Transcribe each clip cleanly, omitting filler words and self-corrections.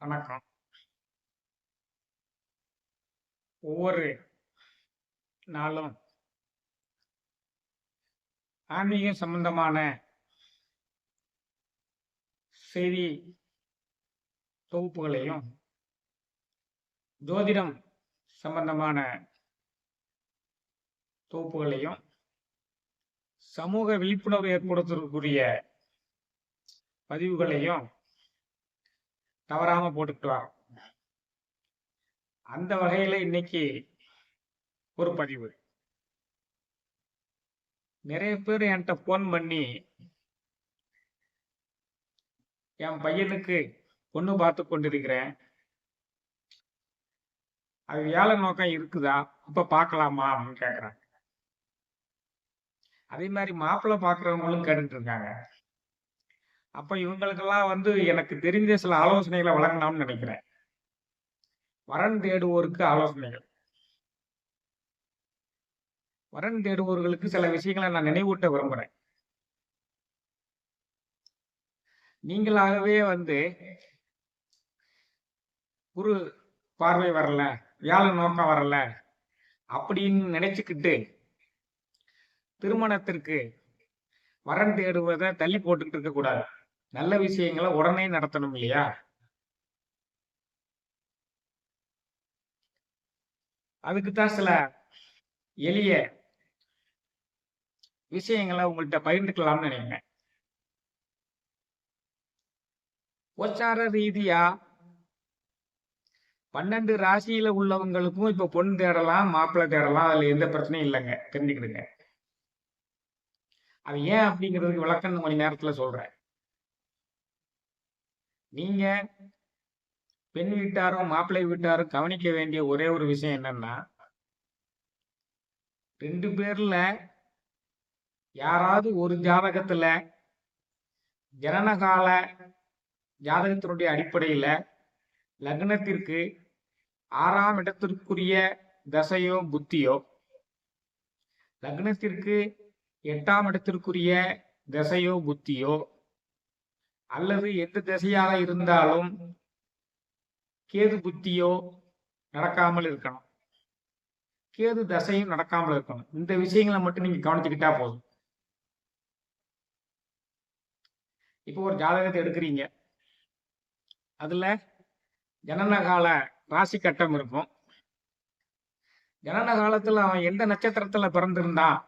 வணக்கம். ஒவ்வொரு நாளும் ஆன்மீகம் சம்பந்தமான செய்தி தொகுப்புகளையும், ஜோதிடம் சம்பந்தமான தொகுப்புகளையும், சமூக விழிப்புணர்வு ஏற்படுத்துவதற்குரிய பதிவுகளையும் தவறாம போட்டுக்கிட்டு வரோம். அந்த வகையில இன்னைக்கு ஒரு பதிவு. நிறைய பேர் என்கிட்ட போன் பண்ணி என் பையனுக்கு பொண்ணு பார்த்து கொண்டிருக்கிறேன், அது வேலை நோக்கம் இருக்குதா, இப்ப பார்க்கலாமா அப்படின்னு கேட்கறாங்க. அதே மாதிரி மாப்பிள்ளை பார்க்கறவங்களும் கேட்டுட்டு இருக்காங்க. அப்ப இவங்களுக்கெல்லாம் எனக்கு தெரிஞ்ச சில ஆலோசனைகளை வழங்கலாம்னு நினைக்கிறேன். வரன் தேடுவோருக்கு ஆலோசனைகள். வரன் தேடுவோர்களுக்கு சில விஷயங்களை நான் நினைவூட்ட விரும்புறேன். நீங்களாகவே குரு பார்வை வரல, வியாழ நோக்கம் வரல அப்படின்னு நினைச்சுக்கிட்டு திருமணத்திற்கு வரன் தேடுவதை தள்ளி போட்டுக்கிட்டு இருக்க கூடாது. நல்ல விஷயங்களை உடனே நடத்தணும் இல்லையா? அதுக்குத்தான் சில எளிய விஷயங்களை உங்கள்கிட்ட பகிர்ந்துக்கலாம்னு நினைக்கிறேன். கோச்சார ரீதியா 12 ராசியில உள்ளவங்களுக்கும் இப்ப பொண்ணு தேடலாம், மாப்பிள்ளை தேடலாம். அதுல எந்த பிரச்சனையும் இல்லைங்க, தெரிஞ்சுக்கிடுங்க. அது ஏன் அப்படிங்கிறதுக்கு விளக்கம் கொஞ்ச நேரத்துல சொல்றேன். நீங்க பெண் வீட்டாரும் மாப்பிள்ளை வீட்டாரும் கவனிக்க வேண்டிய ஒரே ஒரு விஷயம் என்னன்னா, 2 பேர்ல யாராவது ஒரு ஜாதகத்துல ஜனனகால ஜாதகத்தினுடைய அடிப்படையில லக்னத்திற்கு 6ஆம் இடத்திற்குரிய தசையோ புத்தியோ, லக்னத்திற்கு 8ஆம் இடத்திற்குரிய தசையோ புத்தியோ, அல்லது எந்த திசையாக இருந்தாலும் கேது புத்தியோ நடக்காமல் இருக்கணும், கேது தசையும் நடக்காமல் இருக்கணும். இந்த விஷயங்களை மட்டும் நீங்க கவனிச்சுக்கிட்டா போதும். இப்போ ஒரு ஜாதகத்தை எடுக்கிறீங்க, அதுல ஜனனகால ராசி கட்டம் இருக்கும். ஜனன காலத்துல அவன் எந்த நட்சத்திரத்துல பிறந்திருந்தான்,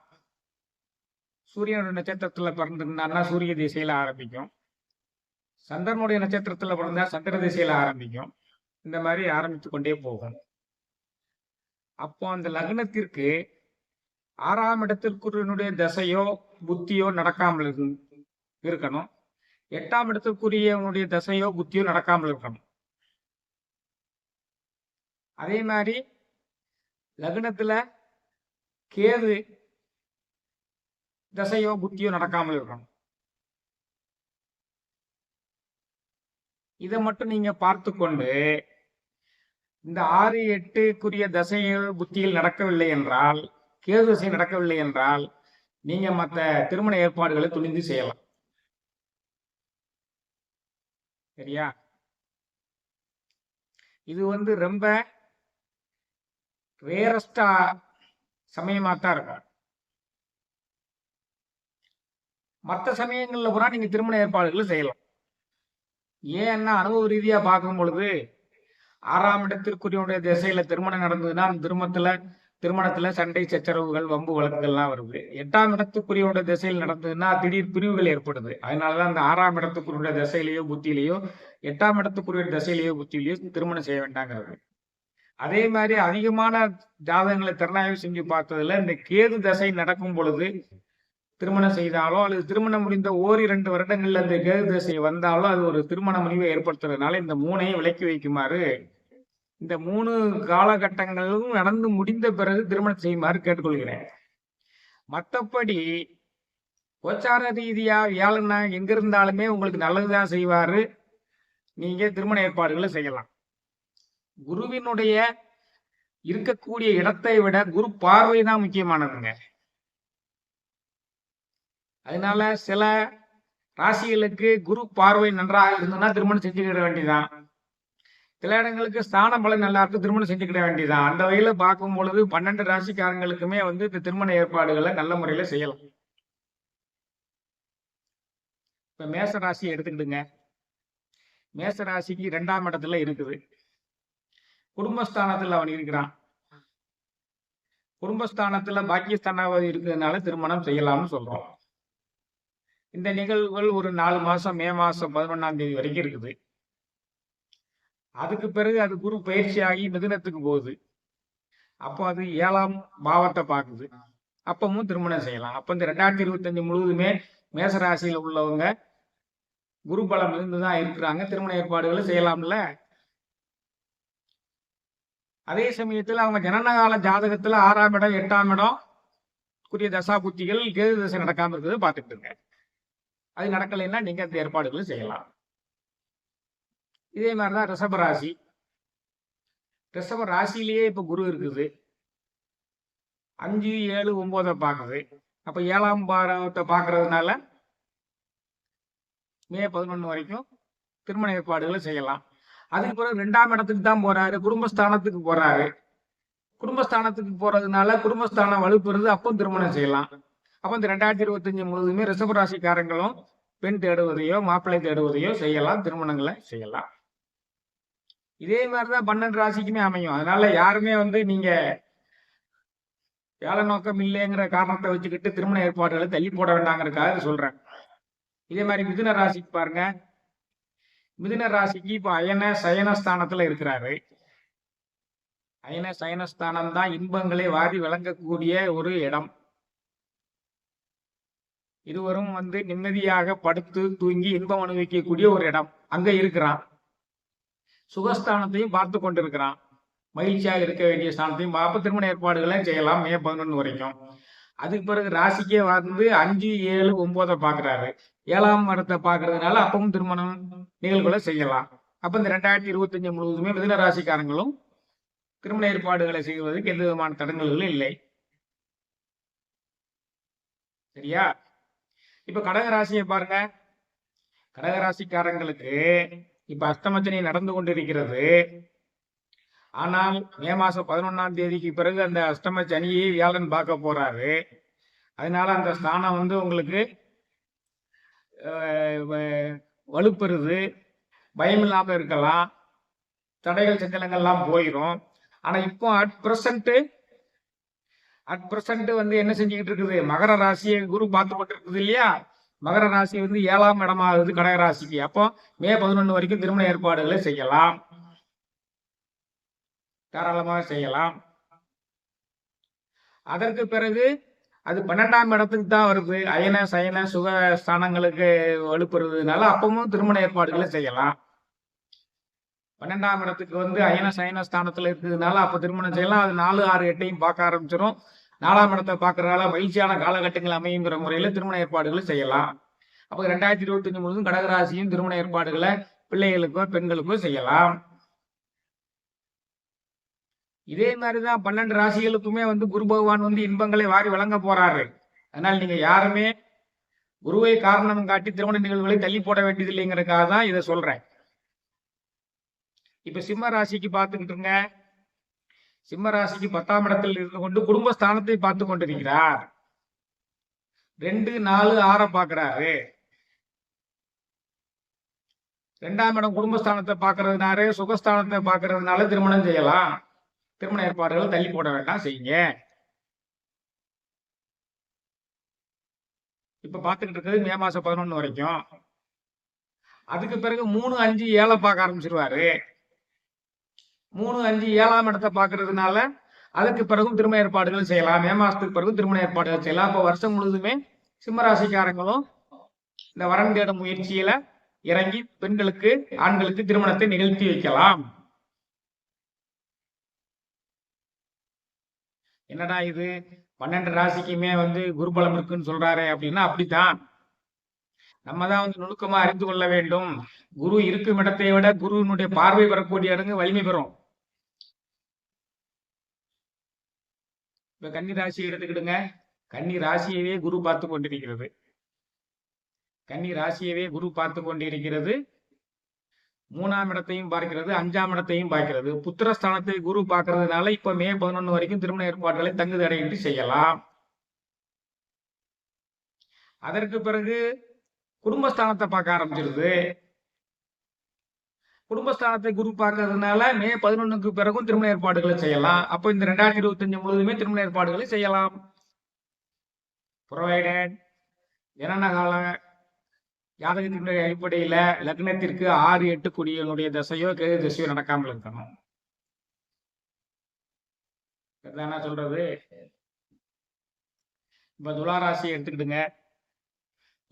சூரியனுடைய நட்சத்திரத்துல பிறந்திருந்தான்னா சூரிய திசையில ஆரம்பிக்கும். சந்திரனுடைய நட்சத்திரத்துல பிறந்தா சந்திர திசையில ஆரம்பிக்கும். இந்த மாதிரி ஆரம்பித்து கொண்டே போகும். அப்போ அந்த லக்னத்திற்கு 6ஆம் இடத்திற்குரிய தசையோ புத்தியோ நடக்காமல் இருக்கணும். 8ஆம் இடத்திற்குரியவனுடைய தசையோ புத்தியோ நடக்காமல் இருக்கணும். அதே மாதிரி லக்னத்துல கேது தசையோ புத்தியோ நடக்காமல் இருக்கணும். இதை மட்டும் நீங்க பார்த்து கொண்டு இந்த 6, 8க்குரிய தசைகள் புத்தியில் நடக்கவில்லை என்றால், கேது தசை நடக்கவில்லை என்றால், நீங்க மற்ற திருமண ஏற்பாடுகளை துணிந்து செய்யலாம். சரியா? இது ரொம்ப ரேரஸ்டா சமயமா தான் இருக்கும். மற்ற சமயங்கள்ல கூட நீங்க திருமண ஏற்பாடுகளை செய்யலாம். ஏன்னா அனுபவ ரீதியா பார்க்கும் பொழுது 6ஆம் இடத்திற்குரிய திசையில திருமணம் நடந்ததுன்னா அந்த திருமணத்துல சண்டை சச்சரவுகள் வம்பு வழக்குகள்லாம் வருது. 8ஆம் இடத்துக்குரிய திசையில் நடந்ததுன்னா திடீர் பிரிவுகள் ஏற்படுது. அதனாலதான் அந்த 6ஆம் இடத்துக்குரிய திசையிலேயோ புத்தியிலேயோ 8ஆம் இடத்துக்குரிய திசையிலேயோ புத்தியிலேயோ திருமணம் செய்ய வேண்டாங்கிறது. அதே மாதிரி அதிகமான ஜாதகங்களை திறனாய்வு செஞ்சு பார்த்ததுல இந்த கேது தசை நடக்கும் பொழுது திருமணம் செய்தாலோ அல்லது திருமணம் முடிந்த 1-2 வருடங்கள்ல அந்த கேது தசை வந்தாலோ அது ஒரு திருமண முடிவை ஏற்படுத்துறதுனால இந்த 3ஐயும் விலக்கி வைக்குமாறு, இந்த 3 காலகட்டங்களும் நடந்து முடிந்த பிறகு திருமணம் செய்யுமாறு கேட்டுக்கொள்கிறேன். மற்றபடி கோச்சார ரீதியா வியாழனா எங்க இருந்தாலுமே உங்களுக்கு நல்லதுதான் செய்வாரு. நீங்க திருமண ஏற்பாடுகளை செய்யலாம். குருவினுடைய இருக்கக்கூடிய இடத்தை விட குரு பார்வை தான் முக்கியமானதுங்க. அதனால சில ராசிகளுக்கு குரு பார்வை நன்றாக இருந்ததுன்னா திருமணம் செஞ்சுக்கிட வேண்டியதான். சில இடங்களுக்கு ஸ்தான பலம் நல்லா இருக்கு, திருமணம் செஞ்சுக்கிட வேண்டியதான். அந்த வகையில பார்க்கும் பொழுது 12 ராசிக்காரங்களுக்குமே வந்து இந்த திருமண ஏற்பாடுகளை நல்ல முறையில செய்யலாம். இப்ப மேச ராசியை எடுத்துக்கிடுங்க. மேச ராசிக்கு 2ஆம் இடத்துல இருக்குது. குடும்பஸ்தானத்துல அவன் இருக்கிறான். குடும்பஸ்தானத்துல பாக்கியஸ்தானாவது இருக்கிறதுனால திருமணம் செய்யலாம்னு சொல்றோம். இந்த நிகழ்வுகள் ஒரு 4 மாசம், மே மாசம் 11ஆம் தேதி வரைக்கும் இருக்குது. அதுக்கு பிறகு அது குரு பயிற்சியாகி மிதுனத்துக்கு போகுது. அப்போ அது 7ஆம் பாவத்தை பார்க்குது. அப்பவும் திருமணம் செய்யலாம். அப்ப இந்த 2025 முழுவதுமே மேசராசியில உள்ளவங்க குரு பலம் இருந்துதான் இருக்கிறாங்க, திருமண ஏற்பாடுகளை செய்யலாம்ல. அதே சமயத்துல அவங்க ஜனனகால ஜாதகத்துல 6ஆம் இடம் 8ஆம் இடம் குறிய தசா புத்திகள் கேது தசை நடக்காம இருக்கிறது பார்த்துட்டு இருங்க. அது நடக்கலைன்னா நீங்க அந்த ஏற்பாடுகளை செய்யலாம். இதே மாதிரிதான் ரிஷப ராசி. ரிஷப ராசியிலேயே இப்ப குரு இருக்குது. 5, 7, 9 பார்க்குது. அப்ப 7ஆம் பாவத்தை பார்க்கறதுனால மே 11 வரைக்கும் திருமண ஏற்பாடுகளை செய்யலாம். அதுக்கு பிறகு 2ஆம் இடத்துக்கு தான் போறாரு, குடும்பஸ்தானத்துக்கு போறாரு. குடும்பஸ்தானத்துக்கு போறதுனால குடும்பஸ்தானம் வலுப்பெறுது, அப்போ திருமணம் செய்யலாம். அப்ப இந்த 2025 முழுவதுமே ரிஷபராசிக்காரங்களும் பெண் தேடுவதையோ மாப்பிள்ளை தேடுவதையோ செய்யலாம், திருமணங்களை செய்யலாம். இதே மாதிரிதான் 12 ராசிக்குமே அமையும். அதனால யாருமே வந்து நீங்க வேலை நோக்கம் இல்லைங்கிற காரணத்தை வச்சுக்கிட்டு திருமண ஏற்பாடுகளை தள்ளி போட வேண்டாங்கிறதுக்காக சொல்றேன். இதே மாதிரி மிதுன ராசிக்கு பாருங்க. மிதுன ராசிக்கு இப்ப அயன சயனஸ்தானத்துல இருக்கிறாரு. அயன சயனஸ்தானம் தான் இன்பங்களை வாரி வழங்கக்கூடிய ஒரு இடம். இருவரும் வந்து நிம்மதியாக படுத்து தூங்கி இன்பம் அனுபவிக்கக்கூடிய ஒரு இடம். அங்க இருக்கிறான். சுகஸ்தானத்தையும் பார்த்து கொண்டிருக்கிறான். மகிழ்ச்சியாக இருக்க வேண்டிய ஸ்தானத்தையும் பார்த்து திருமண ஏற்பாடுகளை செய்யலாம் மே 11 வரைக்கும். அதுக்கு பிறகு ராசிக்கே வந்து 5, 7, 9 பாக்குறாரு. 7ஆம் இடத்தை பாக்குறதுனால அப்பவும் திருமணம் நிகழ்வுகளை செய்யலாம். அப்ப இந்த 2025 முழுவதுமே மிதுன ராசிக்காரங்களும் திருமண ஏற்பாடுகளை செய்வதற்கு எந்த விதமான தடங்கல்களும் இல்லை. சரியா? இப்ப கடகராசியை பாருங்க. கடகராசிக்காரங்களுக்கு இப்ப அஷ்டமச்சனி நடந்து கொண்டிருக்கிறது. ஆனால் மே மாசம் 11ஆம் தேதிக்கு பிறகு அந்த அஷ்டம சனியை வியாழன் பார்க்க போறாரு. அதனால அந்த ஸ்தானம் வந்து உங்களுக்கு வலுப்பெறுது, பயம் இல்லாம இருக்கலாம், தடைகள் சஞ்சலங்கள்லாம் போயிடும். ஆனா இப்போ அட் பிரசன்ட் வந்து என்ன செஞ்சுக்கிட்டு இருக்குது, மகர ராசியை குரு பார்த்து கொண்டு இருக்குது இல்லையா. மகர ராசி வந்து 7ஆம் இடமாகுது கடகராசிக்கு. அப்போ மே 11 வரைக்கும் திருமண ஏற்பாடுகளை செய்யலாம், தாராளமாக செய்யலாம். அதற்கு பிறகு அது 12ஆம் இடத்துக்கு தான் வருது. அயன சயன சுக ஸ்தானங்களுக்கு வலுப்பெறுவதனால அப்பவும் திருமண ஏற்பாடுகளை செய்யலாம். 12ஆம் இடத்துக்கு வந்து அயன சயன ஸ்தானத்துல இருக்கிறதுனால அப்ப திருமணம் செய்யலாம். அது 4, 6, 8ஐயும் பார்க்க ஆரம்பிச்சிடும். 4ஆம் இடத்தை பார்க்கறதால மகிழ்ச்சியான காலகட்டங்கள் அமையுங்கிற முறையில திருமண ஏற்பாடுகளை செய்யலாம். அப்ப 2025 முழுவதும் கடகராசியும் திருமண ஏற்பாடுகளை பிள்ளைகளுக்கோ பெண்களுக்கோ செய்யலாம். இதே மாதிரிதான் 12 ராசிகளுக்குமே வந்து குரு பகவான் வந்து இன்பங்களை வாரி வழங்க போறாரு. அதனால நீங்க யாருமே குருவை காரணம் காட்டி திருமண நிகழ்வுகளை தள்ளி போட வேண்டியது இல்லைங்கிறதுக்காக தான் இதை சொல்றேன். இப்ப சிம்ம ராசிக்கு பார்த்துக்கிட்டுங்க. சிம்ம ராசிக்கு 10ஆம் இடத்தில் இருந்து கொண்டு குடும்பஸ்தானத்தை பார்த்து கொண்டிருக்கிறார். 2, 4, 6 பார்க்கிறாரு. 2ஆம் இடம் குடும்பஸ்தானத்தை பார்க்கறதுனால சுகஸ்தானத்தை பார்க்கறதுனால திருமணம் செய்யலாம். திருமண ஏற்பாடுகள் தள்ளி போட வேண்டாம், செய்யுங்க. இப்ப பார்த்துக்கிட்டு இருக்கிறது மே மாசம் 11 வரைக்கும். அதுக்கு பிறகு 3, 5, 7 பார்க்க ஆரம்பிச்சிருவாரு. 3, 5, 7ஆம் இடத்தை பார்க்கறதுனால அதுக்கு பிறகும் திருமண ஏற்பாடுகள் செய்யலாம். மே மாசத்துக்கு பிறகு திருமண ஏற்பாடுகள் செய்யலாம். அப்ப வருஷம் முழுதுமே சிம்மராசிக்காரங்களும் இந்த வரன் தேடும் முயற்சியில இறங்கி பெண்களுக்கு ஆண்களுக்கு திருமணத்தை நிகழ்த்தி வைக்கலாம். என்னடா இது 12 ராசிக்குமே வந்து குருபலம் இருக்குன்னு சொல்றாரு அப்படின்னா அப்படித்தான். நம்ம தான் வந்து நுணுக்கமா அறிந்து கொள்ள வேண்டும். குரு இருக்கும் இடத்தை விட குருவினுடைய பார்வை வரக்கூடிய இடங்கு வலிமை பெறும். இப்ப கன்னி ராசி எடுத்துக்கிடுங்க. கன்னி ராசியவே குரு பார்த்து கொண்டிருக்கிறது. கன்னி ராசியவே குரு பார்த்து கொண்டிருக்கிறது. 3ஆம் இடத்தையும் பார்க்கிறது, 5ஆம் இடத்தையும் பார்க்கிறது. புத்திரஸ்தானத்தை குரு பார்க்கறதுனால இப்ப மே 11 வரைக்கும் திருமண ஏற்பாடுகளை தங்கு தடையின்றி செய்யலாம். அதற்கு பிறகு குடும்பஸ்தானத்தை பார்க்க ஆரம்பிச்சிருது. குடும்பஸ்தானத்தை குரு பார்க்கறதுனால மே 11க்கு பிறகும் திருமண ஏற்பாடுகளை செய்யலாம். அப்ப இந்த 2025 முழுவதுமே திருமண ஏற்பாடுகளை செய்யலாம். புரொவைடட் ஜனனகால ஜாதகத்தினுடைய அடிப்படையில லக்னத்திற்கு 6, 8 குடியினுடைய தசையோ கேது தசையோ நடக்காமல் இருக்கணும். என்ன சொல்றது? இப்ப துளாராசியை எடுத்துக்கிடுங்க.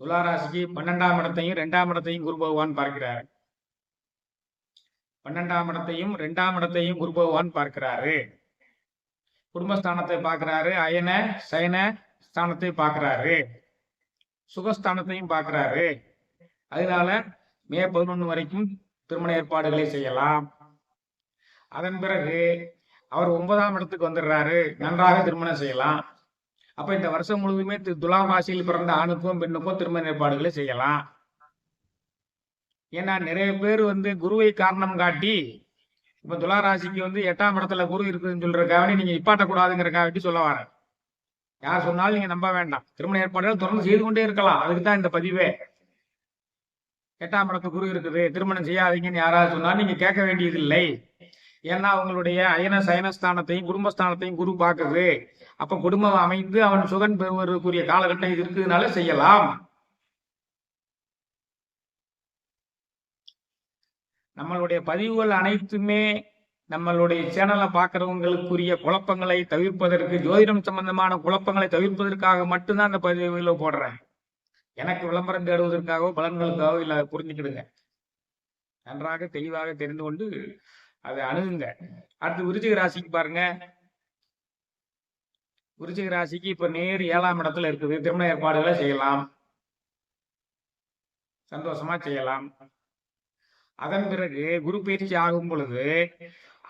துளாராசிக்கு 12ஆம் இடத்தையும் 2ஆம் இடத்தையும் குரு பகவான் பார்க்கிறார். 12ஆம் இடத்தையும் 2ஆம் இடத்தையும் குரு பகவான் பார்க்கிறாரு. குடும்பஸ்தானத்தை பார்க்கிறாரு. அயன சயன ஸ்தானத்தை பார்க்கிறாரு. சுகஸ்தானத்தையும் பார்க்கிறாரு. அதனால மே 11 வரைக்கும் திருமண ஏற்பாடுகளை செய்யலாம். அதன் பிறகு அவர் 9ஆம் இடத்துக்கு வந்துடுறாரு. நன்றாக திருமணம் செய்யலாம். அப்ப இந்த வருஷம் முழுவதுமே துலாம் ராசியில் பிறந்த ஆணுக்கும் பெண்ணுக்கும் திருமண ஏற்பாடுகளை செய்யலாம். ஏன்னா நிறைய பேர் குருவை காரணம் காட்டி இப்ப துலா ராசிக்கு 8ஆம் இடத்துல குரு இருக்குதுன்னு சொல்றதுக்காக நீங்க இப்பாட்டக்கூடாதுங்கிறக்காக சொல்ல வர. யார் சொன்னாலும் நீங்க நம்ப வேண்டாம். திருமண ஏற்பாடுகள் தொடர்ந்து செய்து கொண்டே இருக்கலாம். அதுக்குதான் இந்த பதிவே. 8ஆம் இடத்து குரு இருக்குது, திருமணம் செய்யாதீங்கன்னு யாராவது சொன்னாலும் நீங்க கேட்க வேண்டியதில்லை. ஏன்னா அவங்களுடைய அயன சயனஸ்தானத்தையும் குடும்பஸ்தானத்தையும் குரு பார்க்குது. அப்ப குடும்பம் அமைந்து அவன் சுகன் பெறுவதற்குரிய காலகட்டம் இது இருக்குதுனால செய்யலாம். நம்மளுடைய பதிவுகள் அனைத்துமே நம்மளுடைய சேனலை பார்க்கறவங்களுக்குரிய குழப்பங்களை தவிர்ப்பதற்கு, ஜோதிடம் சம்பந்தமான குழப்பங்களை தவிர்ப்பதற்காக மட்டும்தான் அந்த பதிவுகளை போடுறேன். எனக்கு விளம்பரம் தேடுவதற்காகவோ பலன்களுக்காகவோ இல்லை. புரிஞ்சுக்கிடுங்க. நன்றாக தெளிவாக தெரிந்து கொண்டு அதை அணுகுங்க. அடுத்து விருச்சிக ராசிக்கு பாருங்க. விருச்சிக ராசிக்கு இப்ப நேர் 7ஆம் இடத்துல இருக்குது. திருமண ஏற்பாடுகளை செய்யலாம், சந்தோஷமா செய்யலாம். அதன் பிறகு குரு பயிற்சி ஆகும் பொழுது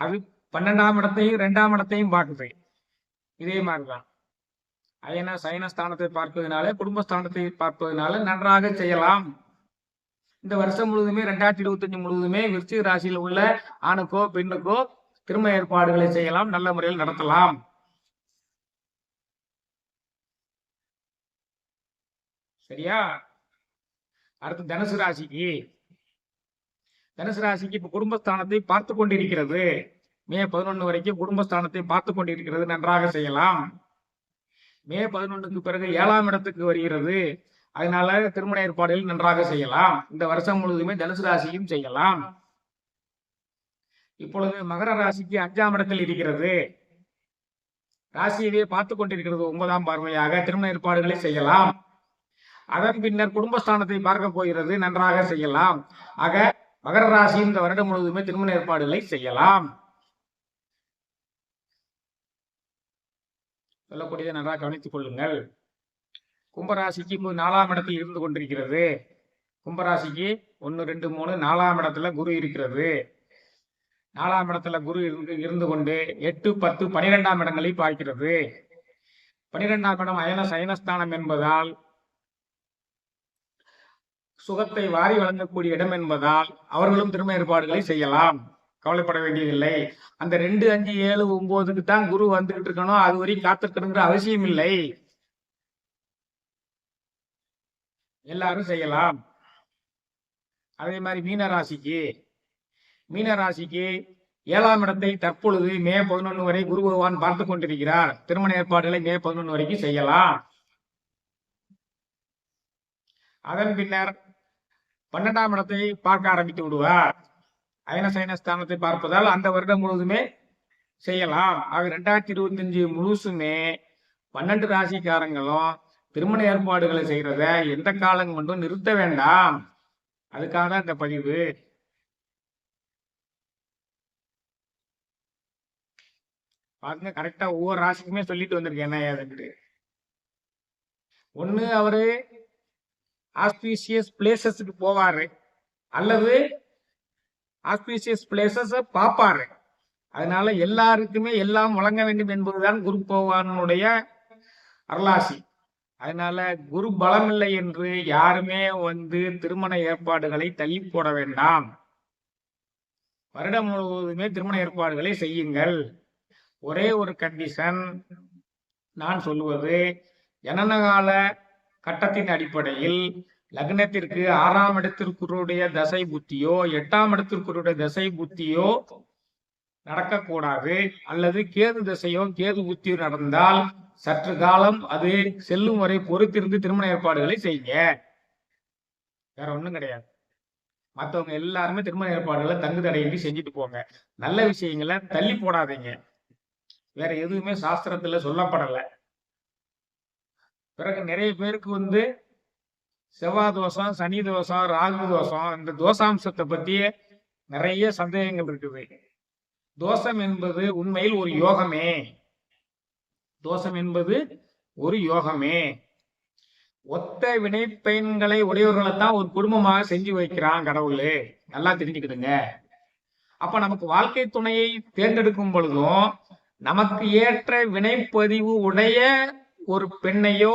அது 12ஆம் இடத்தையும் 2ஆம் இடத்தையும் பார்க்குது. இதே மாதிரிதான் அயன சயனஸ்தானத்தை பார்ப்பதனால குடும்பஸ்தானத்தை பார்ப்பதனால நன்றாக செய்யலாம். இந்த வருஷம் முழுவதுமே 2025 முழுவதுமே விருச்சிக ராசியில் உள்ள ஆணுக்கோ பெண்ணுக்கோ திருமண ஏற்பாடுகளை செய்யலாம், நல்ல முறையில் நடத்தலாம். சரியா? அடுத்து தனுசு ராசிக்கு. தனுசு ராசிக்கு இப்ப குடும்பஸ்தானத்தை பார்த்து கொண்டிருக்கிறது. மே 11 வரைக்கும் குடும்பஸ்தானத்தை பார்த்து கொண்டிருக்கிறது, நன்றாக செய்யலாம். மே 11க்கு பிறகு 7ஆம் இடத்துக்கு வருகிறது. அதனால திருமண ஏற்பாடுகள் நன்றாக செய்யலாம். இந்த வருஷம் முழுவதுமே தனுசு ராசியும் செய்யலாம். இப்பொழுது மகர ராசிக்கு 5ஆம் இடத்தில் இருக்கிறது. ராசியவே பார்த்து கொண்டிருக்கிறது 9ஆம் பார்வையாக. திருமண ஏற்பாடுகளை செய்யலாம். அதன் பின்னர் குடும்பஸ்தானத்தை பார்க்க போகிறது, நன்றாக செய்யலாம். ஆக மகர ராசி இந்த வருடம் முழுவதுமே திருமண ஏற்பாடுகளை செய்யலாம். சொல்லக்கூடியதை நன்றாக கவனித்துக் கொள்ளுங்கள். கும்பராசிக்கு இப்போ 4ஆம் இடத்தில் இருந்து கொண்டிருக்கிறது. கும்பராசிக்கு 1, 2, 3 4ஆம் இடத்துல குரு இருக்கிறது. 4ஆம் இடத்துல குரு இருந்து கொண்டு 8, 10, 12ஆம் இடங்களை பார்க்கிறது. 12ஆம் இடம் அயன சயனஸ்தானம் என்பதால் சுகத்தை வாரி வழங்கக்கூடிய இடம் என்பதால் அவர்களும் திருமண ஏற்பாடுகளை செய்யலாம். கவலைப்பட வேண்டியதில்லை. அந்த 2, 5, 7, 9க்கு தான் குரு வந்துகிட்டு இருக்கணும், அது வரைக்கும் காத்திருக்கணுங்கிற அவசியம் இல்லை. எல்லாரும் செய்யலாம். அதே மாதிரி மீனராசிக்கு 7ஆம் இடத்தை தற்பொழுது மே 11 வரை குரு பகவான் பார்த்து கொண்டிருக்கிறார். திருமண ஏற்பாடுகளை மே 11 வரைக்கும் செய்யலாம். அதன் பின்னர் 12ஆம் இடத்தை பார்க்க ஆரம்பித்து விடுவார். அயன சயனஸ்தானத்தை பார்ப்பதால் அந்த வருடம் முழுவதுமே செய்யலாம். ஆக 2025 முழுசுமே 12 ராசிக்காரங்களும் திருமண ஏற்பாடுகளை செய்யறத எந்த காலம் மட்டும் நிறுத்த வேண்டாம். அதுக்காக தான் இந்த பதிவு. பாருங்க, கரெக்டா ஒவ்வொரு ராசிக்குமே சொல்லிட்டு வந்திருக்கேன் என்ன ஏதுன்ட்டு. ஒண்ணு அவரு ஆஸ்பீசியஸ் பிளேசஸ்க்கு போவாரு, அல்லது ஆஸ்பீசியஸ் பிளேசஸ் பார்ப்பாரு. அதனால எல்லாருக்குமே எல்லாம் வழங்க வேண்டும் என்பதுதான் குரு பகவானுடைய அருளாசி. அதனால குரு பலம் இல்லை என்று யாருமே திருமண ஏற்பாடுகளை தள்ளி போட வேண்டாம். வருடம் முழுவதுமே திருமண ஏற்பாடுகளை செய்யுங்கள். ஒரே ஒரு கண்டிஷன் நான் சொல்லுவது, ஜனனகால கட்டத்தின் அடிப்படையில் லக்னத்திற்கு 6ஆம் இடத்திற்குரிய தசை புத்தியோ 8ஆம் இடத்திற்குரிய தசை புத்தியோ நடக்கக்கூடாது. அல்லது கேது தசையோ கேது புத்தியோ நடந்தால் சற்று காலம் அது செல்லும் வரை பொறுத்திருந்து திருமண ஏற்பாடுகளை செய்யுங்க. வேற ஒண்ணும் கிடையாது. மற்றவங்க எல்லாருமே திருமண ஏற்பாடுகளை தங்கு தடையின்றி செஞ்சுட்டு போங்க. நல்ல விஷயங்களை தள்ளி போடாதீங்க. வேற எதுவுமே சாஸ்திரத்துல சொல்லப்படல. பிறகு நிறைய பேருக்கு செவ்வாய் தோஷம், சனி தோஷம், ராகு தோஷம், இந்த தோஷாம்சத்தை பத்தி நிறைய சந்தேகங்கள் இருக்குது. தோஷம் என்பது உண்மையில் ஒரு யோகமே. தோஷம் என்பது ஒரு யோகமே. ஒத்த வினை பயன்களை உடையவர்களைத்தான் ஒரு குடும்பமாக செஞ்சு வைக்கிறான் கடவுள். நல்லா தெரிஞ்சுக்கிடுங்க. அப்ப நமக்கு வாழ்க்கை துணையை தேர்ந்தெடுக்கும் பொழுதும் நமக்கு ஏற்ற வினைப்பதிவு உடைய ஒரு பெண்ணையோ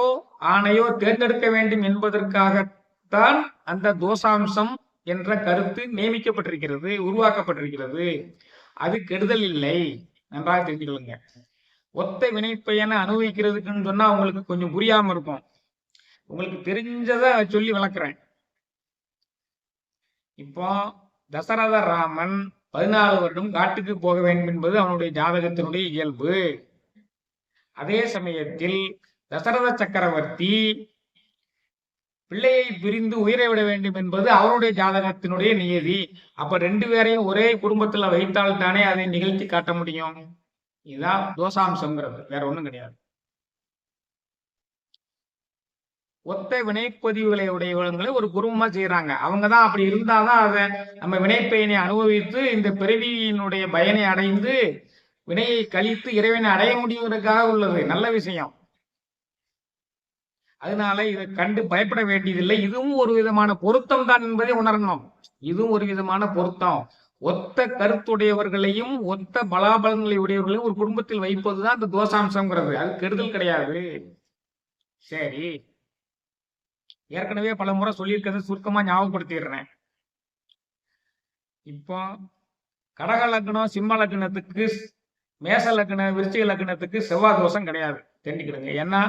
ஆணையோ தேர்ந்தெடுக்க வேண்டும் என்பதற்காகத்தான் அந்த தோஷாம்சம் என்ற கருத்து நியமிக்கப்பட்டிருக்கிறது, உருவாக்கப்பட்டிருக்கிறது. அது கெடுதல் இல்லை. நன்றாக தெரிஞ்சுக்கொள்ளுங்க. ஒத்த வினைப்பயனை அனுபவிக்கிறதுக்குன்னு சொன்னா உங்களுக்கு கொஞ்சம் புரியாம இருக்கும். உங்களுக்கு தெரிஞ்சதை சொல்லி விளக்குறேன். இப்போ தசரத ராமன் 14 வருடம் காட்டுக்கு போக வேண்டும் என்பது அவனுடைய ஜாதகத்தினுடைய இயல்பு. அதே சமயத்தில் தசரத சக்கரவர்த்தி பிள்ளையை பிரிந்து உயிரை விட வேண்டும் என்பது அவருடைய ஜாதகத்தினுடைய நியதி. அப்ப 2 பேரையும் ஒரே குடும்பத்துல வைத்தால் தானே அதை நிகழ்த்தி காட்ட முடியும். இதுதான் தோஷாம்சம்ங்கிறது, வேற ஒண்ணும் கிடையாது. ஒத்த வினைப்பதிவுகளை உடையவங்களை ஒரு குடும்பமா செய்யறாங்க. அவங்கதான் அப்படி இருந்தாதான் அதை நம்ம வினைப்பயனை அனுபவித்து இந்த பிறவியினுடைய பயனை அடைந்து வினையை கழித்து இறைவனை அடைய முடிவதற்காக உள்ளது. நல்ல விஷயம். அதனால இதை கண்டு பயப்பட வேண்டியதில்லை. இதுவும் ஒரு விதமான பொருத்தம் தான் என்பதை உணரணும். இதுவும் ஒரு விதமான பொருத்தம். ஒத்த கருத்துடையவர்களையும் ஒத்த பலாபலங்களை உடையவர்களையும் ஒரு குடும்பத்தில் வைப்பதுதான் இந்த தோஷாம்சம்ங்கிறது. அது கெடுதல் கிடையாது. சரி, ஏற்கனவே பல முறை சொல்லியிருக்கிறது சுருக்கமா ஞாபகப்படுத்திடுறேன். இப்போ கடக லக்னம் சிம்ம லக்னத்துக்கு மேச லக்ன விருச்சிக லக்னத்துக்கு செவ்வாய் தோஷம் கிடையாது, தெரிஞ்சுக்கிடுங்க. ஏன்னா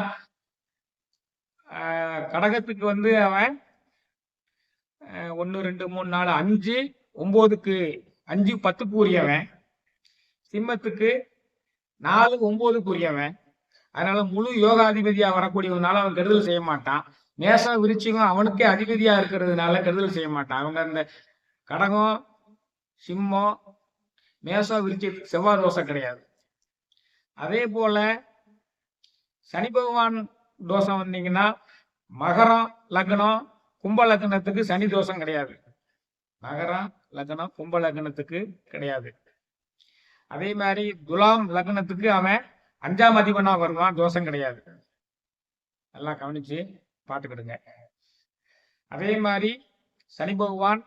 கடகத்துக்கு அவன் 1 2 3 4 5 9க்கு 5 10க்கு உரியவன். சிம்மத்துக்கு 4 9க்கு உரியவன். அதனால முழு யோகாதிபதியா வரக்கூடியவனால அவன் கெடுதல் செய்ய மாட்டான். மேசம் விருச்சிகம் அவனுக்கே அதிபதியா இருக்கிறதுனால கெடுதல் செய்ய மாட்டான். அவங்க அந்த கடகம் சிம்மம் மேசம் விருச்சிகத்துக்கு செவ்வாய் தோஷம் கிடையாது. அதே போல சனி பகவான் தோஷம் வந்தீங்கன்னா மகரம் லக்னம் கும்ப லக்னத்துக்கு சனி தோஷம் கிடையாது. மகரம் லக்னம் கும்ப லக்னத்துக்கு கிடையாது. அதே மாதிரி துலாம் லக்னத்துக்கு அவன் 5ஆம் அதிபனா வருவான், தோஷம் கிடையாது. நல்லா கவனிச்சு பார்த்துக்கிடுங்க. அதே மாதிரி சனி பகவான்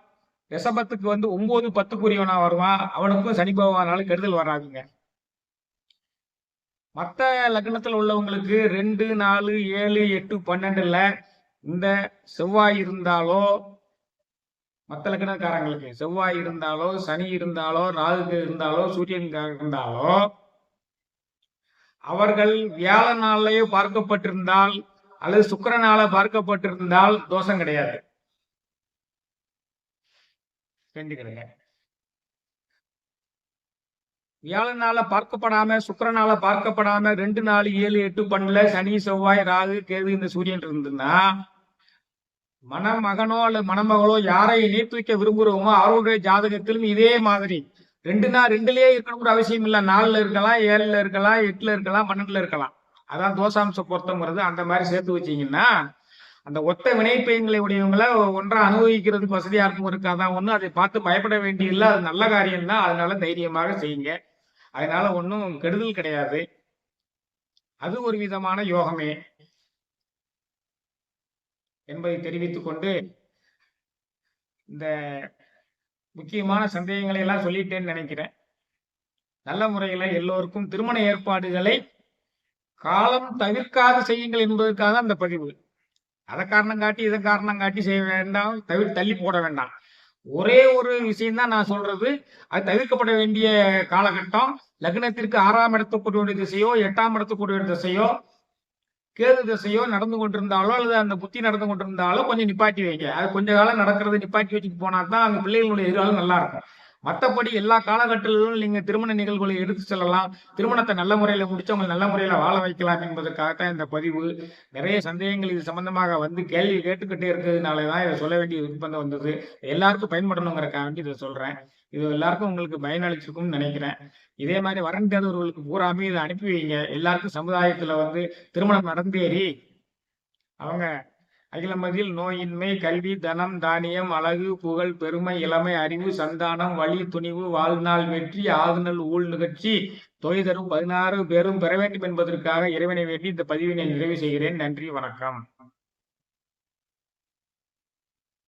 ரிஷபத்துக்கு 9 10க்குரியவனா வருவான், அவனுக்கும் சனி பகவானால கெடுதல் வராதுங்க. மற்ற லக்னத்தில் உள்ளவங்களுக்கு 2 4 7 8 12ல இந்த செவ்வாய் இருந்தாலோ, மற்ற லக்னக்காரங்களுக்கு செவ்வாய் இருந்தாலோ சனி இருந்தாலோ ராகு இருந்தாலோ சூரியன் இருந்தாலோ அவர்கள் வியாழனாலேயோ பார்க்கப்பட்டிருந்தால் அல்லது சுக்கிரனால பார்க்கப்பட்டிருந்தால் தோஷம் கிடையாது, தெரிஞ்சுக்கிறேங்க. வியாழனால பார்க்கப்படாம சுக்கிரனால பார்க்கப்படாம 2 4 7 8 12ல சனி செவ்வாய் ராகு கேது இந்த சூரியன் இருந்ததுன்னா மணமகனோ அல்லது மணமகளோ யாரை இணைத்து வைக்க விரும்புகிறோமோ அவருடைய ஜாதகத்திலும் இதே மாதிரி 2னா 2லயே இருக்கணுங்கிற அவசியம் இல்லை. 4ல இருக்கலாம், 7ல இருக்கலாம், 8ல இருக்கலாம், 12ல இருக்கலாம். அதான் தோஷாம்ச பொருத்தம்ங்கிறது. அந்த மாதிரி சேர்த்து வச்சீங்கன்னா அந்த ஒத்த வினைப்பயன்களை உடையவங்களை ஒன்றா அனுபவிக்கிறதுக்கு வசதியா இருக்கும் இருக்காதான் ஒண்ணு. அதை பார்த்து பயப்பட வேண்டியதில்லை. அது நல்ல காரியம் தான். அதனால தைரியமாக செய்யுங்க. அதனால ஒன்றும் கெடுதல் கிடையாது. அது ஒரு விதமான யோகமே என்பதை தெரிவித்துக் கொண்டு இந்த முக்கியமான சந்தேகங்களை எல்லாம் சொல்லிட்டேன்னு நினைக்கிறேன். நல்ல முறையில எல்லோருக்கும் திருமண ஏற்பாடுகளை காலம் தவிர்க்காது செய்யுங்கள் என்பதற்காக அந்த பதிவு. அதை காரணம் காட்டி இதை காரணம் காட்டி செய்ய வேண்டாம், தள்ளி போட வேண்டாம். ஒரே ஒரு விஷயம் தான் நான் சொல்றது. அது தவிர்க்கப்பட வேண்டிய காலகட்டம். லக்னத்திற்கு 6ஆம் இடத்துக்குரிய திசையோ, 8ஆம் இடத்துக்குரிய திசையோ, கேது திசையோ நடந்து கொண்டிருந்தாலோ, அல்லது அந்த புத்தி நடந்து கொண்டிருந்தாலோ கொஞ்சம் நிப்பாட்டி வைங்க. அது கொஞ்ச காலம் நடக்கிறத நிப்பாட்டி வச்சுட்டு போனா தான் அந்த பிள்ளைகளுடைய எதிர்காலம் நல்லா இருக்கும். மத்தபடி எல்லா காலகட்டத்திலும் நீங்க திருமண நிகழ்வுகளை எடுத்து செல்லலாம். திருமணத்தை நல்ல முறையில முடிச்சு அவங்கள நல்ல முறையில வாழ வைக்கலாம் என்பதற்காகத்தான் இந்த பதிவு. நிறைய சந்தேகங்கள் இது சம்பந்தமாக வந்து கேள்வி கேட்டுக்கிட்டே இருக்கிறதுனால தான் இதை சொல்ல வேண்டிய நிர்பந்தம் வந்தது. எல்லாருக்கும் பயன்படணுங்கிறக்காக வேண்டி இதை சொல்றேன். இது எல்லாருக்கும் உங்களுக்கு பயனளிச்சிருக்கும்னு நினைக்கிறேன். இதே மாதிரி வரன் தேர்தல்களுக்கு பூராமே இதை அனுப்பி வைங்க. எல்லாருக்கும் சமுதாயத்துல வந்து திருமணம் நடந்தேறி அவங்க அகிலமதில் நோயின்மை, கல்வி, தனம், தானியம், அழகு, புகழ், பெருமை, இளமை, அறிவு, சந்தானம், வழி, துணிவு, வாழ்நாள் வெற்றி, ஆகுநல் ஊழ் நிகழ்ச்சி, தொகை தரும் 16 பேரும் பெற வேண்டும் என்பதற்காக இறைவனை வேண்டி இந்த பதிவினை நிறைவு செய்கிறேன். நன்றி, வணக்கம்.